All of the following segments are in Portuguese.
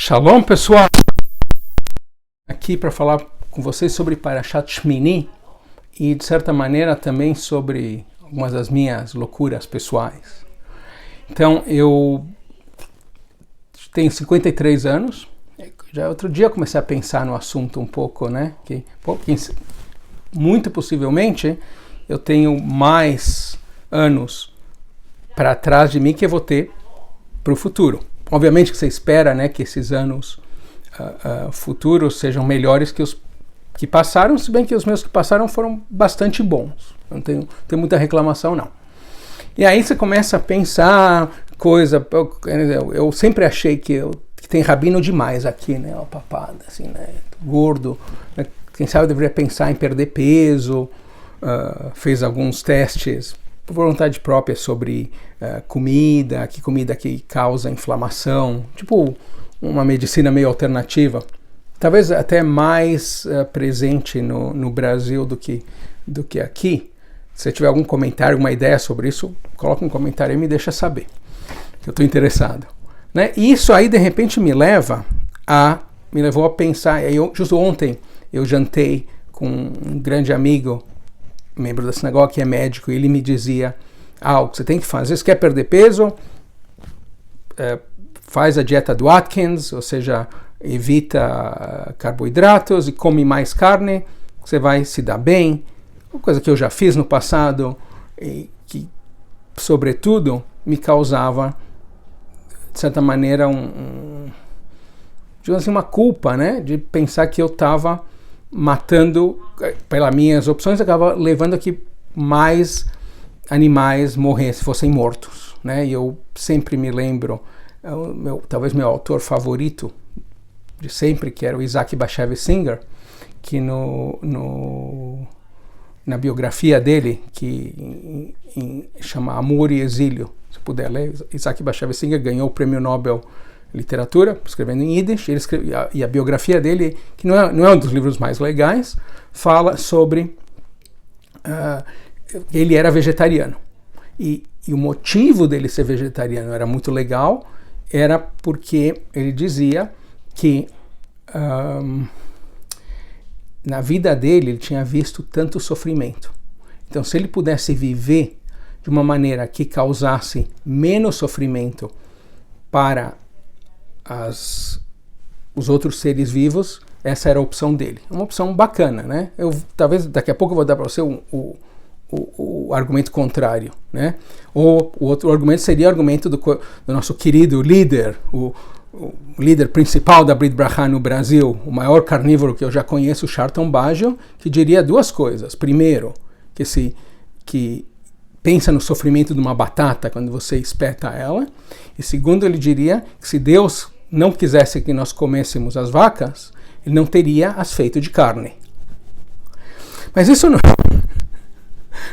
Shalom, pessoal! Aqui para falar com vocês sobre Parashat Shmini e, de certa maneira, também sobre algumas das minhas loucuras pessoais. Então, eu tenho 53 anos. Já outro dia comecei a pensar no assunto um pouco, né? Que muito possivelmente eu tenho mais anos para trás de mim que eu vou ter para o futuro. Obviamente que você espera, né, que esses anos futuros sejam melhores que os que passaram, se bem que os meus que passaram foram bastante bons. Não tenho muita reclamação, não. E aí você começa a pensar coisa... Eu sempre achei que tem rabino demais aqui, né? Uma papada, assim, né? Gordo. Quem sabe eu deveria pensar em perder peso. Fez alguns testes por vontade própria sobre comida que causa inflamação, tipo uma medicina meio alternativa, talvez até mais presente no Brasil do que aqui. Se você tiver algum comentário, alguma ideia sobre isso, coloca um comentário e me deixa saber, que eu estou interessado, né? E isso aí de repente me levou a pensar. Justo ontem eu jantei com um grande amigo, membro da sinagoga, que é médico, e ele me dizia: o que você tem que fazer, se quer perder peso, faz a dieta do Atkins, ou seja, evita carboidratos e come mais carne, você vai se dar bem. Uma coisa que eu já fiz no passado e que, sobretudo, me causava, de certa maneira, digamos assim, uma culpa, né, de pensar que eu estava matando, pelas minhas opções, acaba levando a que mais animais morressem, fossem mortos, né? E eu sempre me lembro, talvez meu autor favorito de sempre, que era o Isaac Bashevis Singer, que na biografia dele, que chama Amor e Exílio, se puder ler, Isaac Bashevis Singer ganhou o Prêmio Nobel Literatura, escrevendo em Yiddish, e a biografia dele, que não é um dos livros mais legais, fala sobre... ele era vegetariano. E o motivo dele ser vegetariano era muito legal, era porque ele dizia que na vida dele ele tinha visto tanto sofrimento. Então, se ele pudesse viver de uma maneira que causasse menos sofrimento para os outros seres vivos, essa era a opção dele. Uma opção bacana, né? Talvez daqui a pouco eu vou dar para você o argumento contrário, né? Ou o outro argumento seria o argumento do nosso querido líder, o líder principal da Brit Brachá no Brasil, o maior carnívoro que eu já conheço, o Sharton Baggio, que diria duas coisas. Primeiro, que pensa no sofrimento de uma batata quando você espeta ela. E segundo, ele diria que se Deus não quisesse que nós comêssemos as vacas, ele não teria as feito de carne. Mas isso não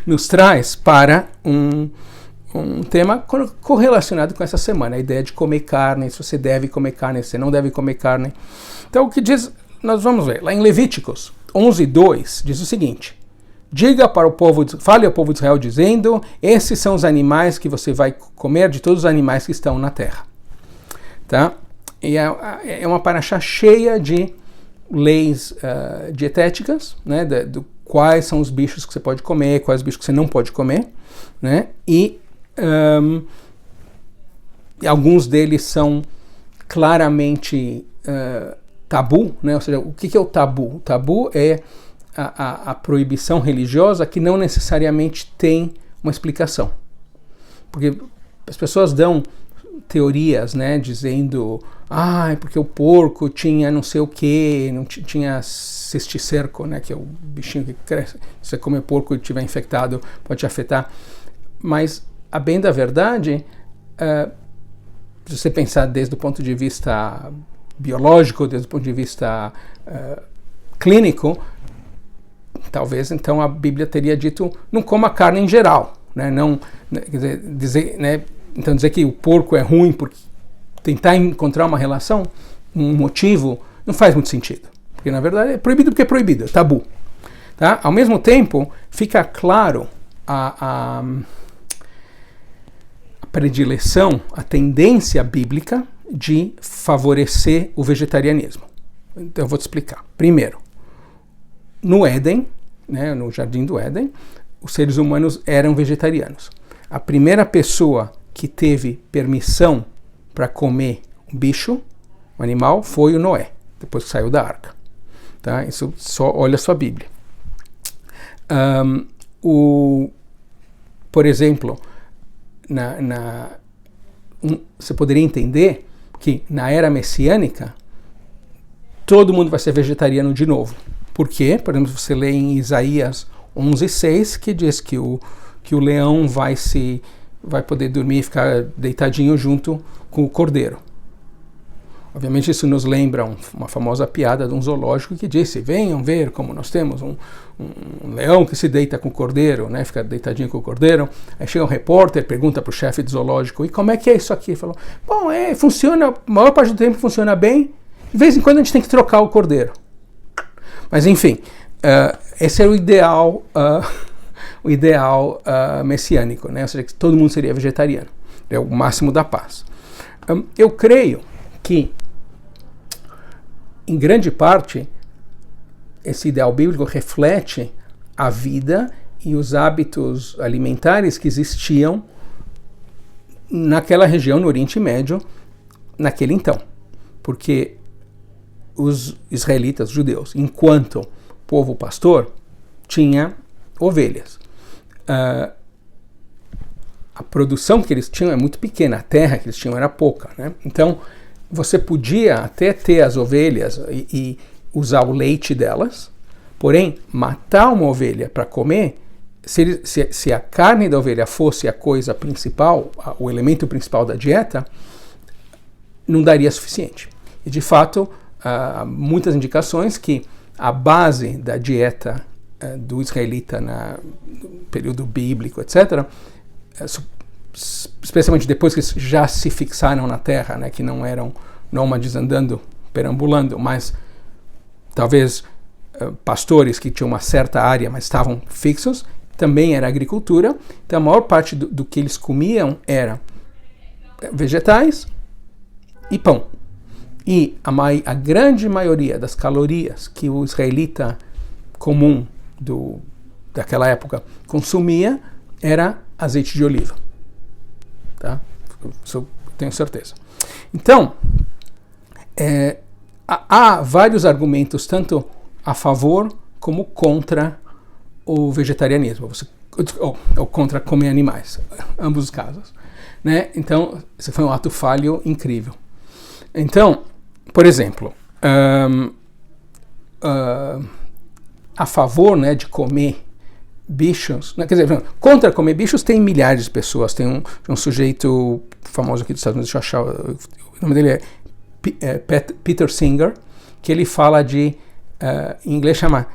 nos traz para um tema correlacionado com essa semana, a ideia de comer carne, se você deve comer carne, se você não deve comer carne. Então o que diz, nós vamos ver, lá em Levíticos 11:2, diz o seguinte: fale ao povo de Israel dizendo, esses são os animais que você vai comer de todos os animais que estão na terra. Tá? E é uma paraxá cheia de leis dietéticas, né, do quais são os bichos que você pode comer, quais os bichos que você não pode comer, né? E alguns deles são claramente tabu, né? Ou seja, o que é o tabu? O tabu é a proibição religiosa que não necessariamente tem uma explicação. Porque as pessoas dão teorias, né, dizendo, porque o porco tinha não sei o que, não tinha cisticerco, né, que é o bichinho que cresce. Se você comer porco e estiver infectado, pode te afetar. Mas, a bem da verdade, se você pensar desde o ponto de vista biológico, desde o ponto de vista clínico, talvez então a Bíblia teria dito, não coma carne em geral, né, não, quer dizer, né, então dizer que o porco é ruim porque tentar encontrar uma relação, um motivo, não faz muito sentido. Porque, na verdade, é proibido porque é proibido, é tabu. Tá? Ao mesmo tempo, fica claro a predileção, a tendência bíblica de favorecer o vegetarianismo. Então eu vou te explicar. Primeiro, no Éden, né, no Jardim do Éden, os seres humanos eram vegetarianos. A primeira pessoa que teve permissão para comer um bicho, um animal, foi o Noé, depois que saiu da arca. Tá? Isso só olha a sua Bíblia. Por exemplo, você poderia entender que na era messiânica todo mundo vai ser vegetariano de novo. Por quê? Por exemplo, você lê em Isaías 11:6 que diz que o leão vai poder dormir e ficar deitadinho junto com o cordeiro. Obviamente isso nos lembra uma famosa piada de um zoológico que disse: venham ver como nós temos um leão que se deita com o cordeiro, né? Fica deitadinho com o cordeiro. Aí chega um repórter, pergunta para o chefe do zoológico: e como é que é isso aqui? Ele falou: bom, funciona, a maior parte do tempo funciona bem, de vez em quando a gente tem que trocar o cordeiro. Mas enfim, esse é o ideal messiânico, né? Ou seja, que todo mundo seria vegetariano. É o máximo da paz. Eu creio que, em grande parte, esse ideal bíblico reflete a vida e os hábitos alimentares que existiam naquela região, no Oriente Médio, naquele então. Porque os israelitas, os judeus, enquanto povo pastor, tinha ovelhas. A produção que eles tinham é muito pequena, a terra que eles tinham era pouca, né? Então, você podia até ter as ovelhas e usar o leite delas, porém, matar uma ovelha para comer, se a carne da ovelha fosse a coisa principal, o elemento principal da dieta, não daria suficiente. E, de fato, há muitas indicações que a base da dieta do israelita no período bíblico, etc., especialmente depois que já se fixaram na terra, né, que não eram nômades andando, perambulando, mas talvez pastores que tinham uma certa área, mas estavam fixos, também era agricultura. Então a maior parte do que eles comiam era vegetais e pão. E a grande maioria das calorias que o israelita comum daquela época consumia era azeite de oliva. Tá? Isso eu tenho certeza. Então, há vários argumentos, tanto a favor como contra o vegetarianismo, ou contra comer animais, ambos os casos. Né? Então, esse foi um ato falho incrível. Então, por exemplo, a favor, né, de comer bichos, né, quer dizer, contra comer bichos tem milhares de pessoas. Tem um sujeito famoso aqui dos Estados Unidos, deixa eu achar, o nome dele é Peter Singer, que ele fala em inglês chama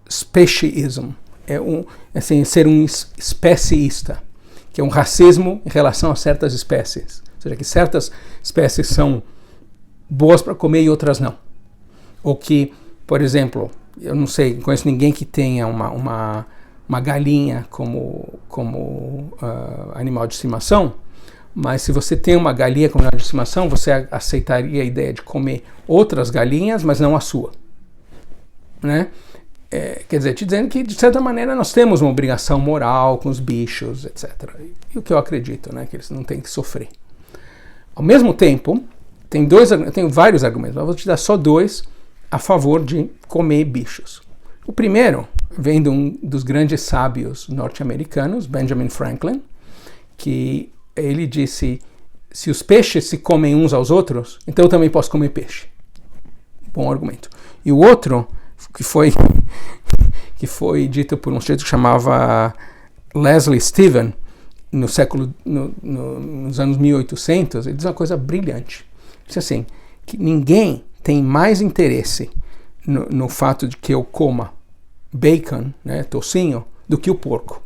speciesism, ser um especiista, que é um racismo em relação a certas espécies, ou seja, que certas espécies são boas para comer e outras não. Ou que, por exemplo, eu não sei, não conheço ninguém que tenha uma galinha como animal de estimação, mas se você tem uma galinha como animal de estimação, você aceitaria a ideia de comer outras galinhas, mas não a sua. Né? Quer dizer, te dizendo que, de certa maneira, nós temos uma obrigação moral com os bichos, etc. E o que eu acredito, né, que eles não têm que sofrer. Ao mesmo tempo, eu tenho vários argumentos, mas eu vou te dar só dois a favor de comer bichos. O primeiro vem de um dos grandes sábios norte-americanos, Benjamin Franklin, que ele disse: se os peixes se comem uns aos outros, então eu também posso comer peixe. Bom argumento. E o outro, que foi dito por um sujeito que chamava Leslie Stephen, nos anos 1800, ele diz uma coisa brilhante. Ele disse assim, que ninguém tem mais interesse no fato de que eu coma bacon, né, tocinho, do que o porco.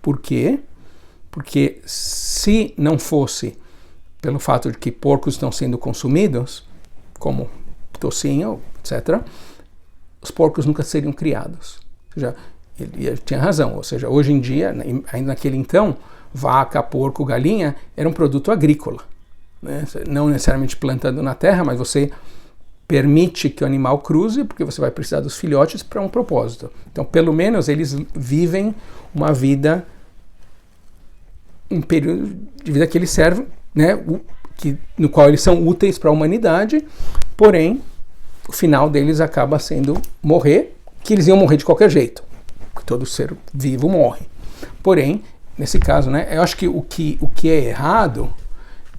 Por quê? Porque se não fosse pelo fato de que porcos estão sendo consumidos, como tocinho, etc., os porcos nunca seriam criados. Ou seja, ele tinha razão. Ou seja, hoje em dia, ainda naquele então, vaca, porco, galinha era um produto agrícola. né? Não necessariamente plantando na terra, mas você permite que o animal cruze, porque você vai precisar dos filhotes para um propósito. Então, pelo menos, eles vivem uma vida, um período de vida que eles servem, né? No qual eles são úteis para a humanidade, porém, o final deles acaba sendo morrer, que eles iam morrer de qualquer jeito, porque todo ser vivo morre. Porém, nesse caso, né, eu acho que o que é errado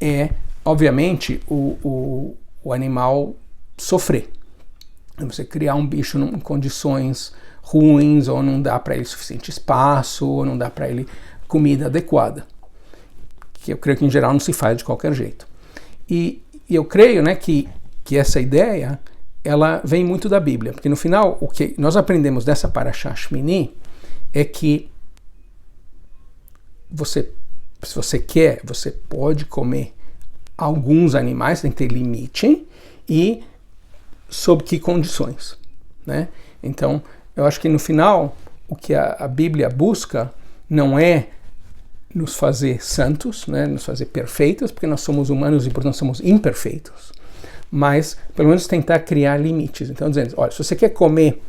é, obviamente, o animal sofrer. Você criar um bicho em condições ruins, ou não dá para ele suficiente espaço, ou não dá para ele comida adequada, que eu creio que em geral não se faz de qualquer jeito. E eu creio, né, que essa ideia ela vem muito da Bíblia, porque no final o que nós aprendemos dessa Parashá Shmini é que se você quer, você pode comer alguns animais, tem que ter limite, e sob que condições, né? Então, eu acho que no final o que a Bíblia busca não é nos fazer santos, né, nos fazer perfeitos, porque nós somos humanos e portanto somos imperfeitos, mas pelo menos tentar criar limites. Então, dizendo, olha, se você quer comer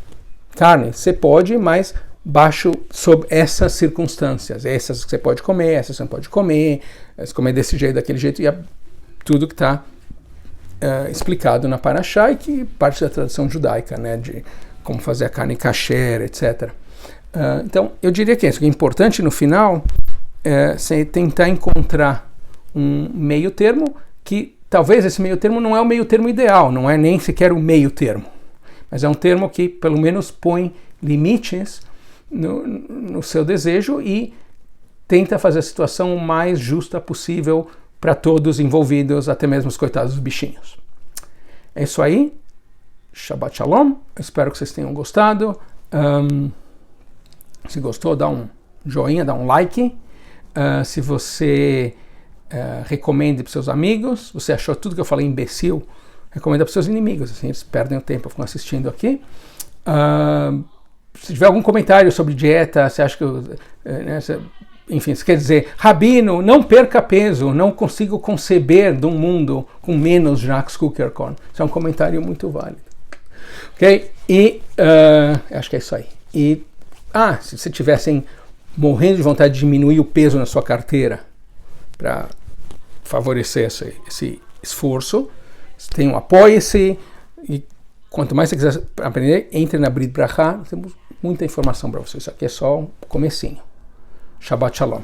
carne, você pode, mas baixo sob essas circunstâncias. Essas que você pode comer, essas você não pode comer, se comer desse jeito, daquele jeito, e tudo que está explicado na Parashá e que parte da tradição judaica, né, de como fazer a carne kasher, etc. Então, eu diria que isso que é importante no final você tentar encontrar um meio termo, que talvez esse meio termo não é o meio termo ideal, não é nem sequer o meio termo, mas é um termo que pelo menos põe limites no seu desejo e tenta fazer a situação o mais justa possível para todos envolvidos, até mesmo os coitados dos bichinhos. É isso aí. Shabbat Shalom. Espero que vocês tenham gostado. Se gostou, dá um joinha, dá um like. Se você recomende para seus amigos, se você achou tudo que eu falei imbecil, recomenda para seus inimigos, assim eles perdem o tempo, ficam assistindo aqui. Se tiver algum comentário sobre dieta, você acha que enfim, você quer dizer, Rabino, não perca peso, não consigo conceber de um mundo com menos Jacques Kuckerkorn. Isso é um comentário muito válido. Ok? E acho que é isso aí. E se você tivessem morrendo de vontade de diminuir o peso na sua carteira para favorecer esse esforço, tem um Apoia-se, e quanto mais você quiser aprender, entre na Brit Brachá, temos muita informação para você. Isso aqui é só um comecinho. Shabbat Shalom.